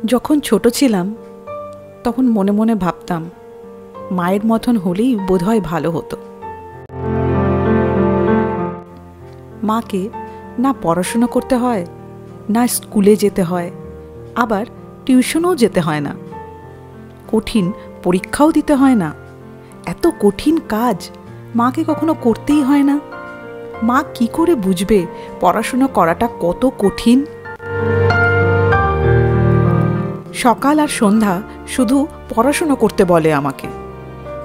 যখন ছোট ছিলাম তখন মনে মনে ভাবতাম মায়ের মতন হলেই বোধহয় ভালো হতো। মাকে না পড়াশুনো করতে হয়, না স্কুলে যেতে হয়, আবার টিউশনও যেতে হয় না, কঠিন পরীক্ষাও দিতে হয় না। এত কঠিন কাজ মাকে কখনো করতেই হয় না। মা কি করে বুঝবে পড়াশুনো করাটা কত কঠিন? সকাল আর সন্ধ্যা শুধু পড়াশুনো করতে বলে আমাকে।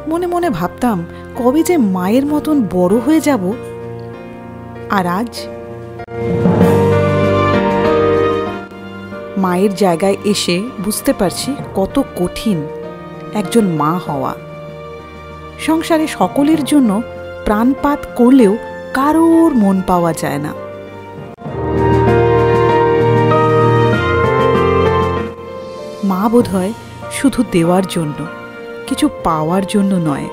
মনে মনে ভাবতাম কবে যে মায়ের মতন বড় হয়ে যাব। আর আজ মায়ের জায়গায় এসে বুঝতে পারছি কত কঠিন একজন মা হওয়া। সংসারে সকলের জন্য প্রাণপাত করলেও কারোর মন পাওয়া যায় না। মা বোধহয় শুধু দেওয়ার জন্য, কিছু পাওয়ার জন্য নয়।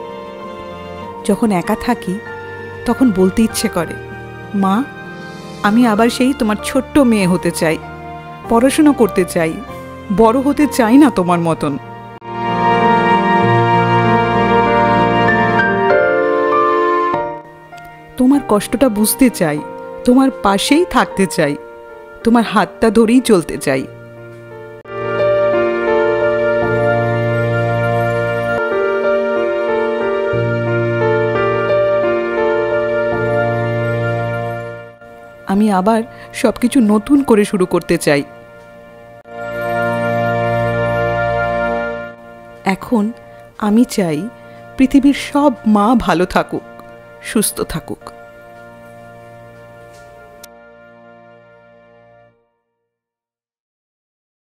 যখন একা থাকি তখন বলতে ইচ্ছে করে, মা, আমি আবার সেই তোমার ছোট্ট মেয়ে হতে চাই, পড়াশুনো করতে চাই, বড় হতে চাই না তোমার মতন। তোমার কষ্টটা বুঝতে চাই, তোমার পাশেই থাকতে চাই, তোমার হাতটা ধরেই চলতে চাই। আমি আবার সবকিছু নতুন করে শুরু করতে চাই। এখন আমি চাই পৃথিবীর সব মা ভালো থাকুক, সুস্থ থাকুক।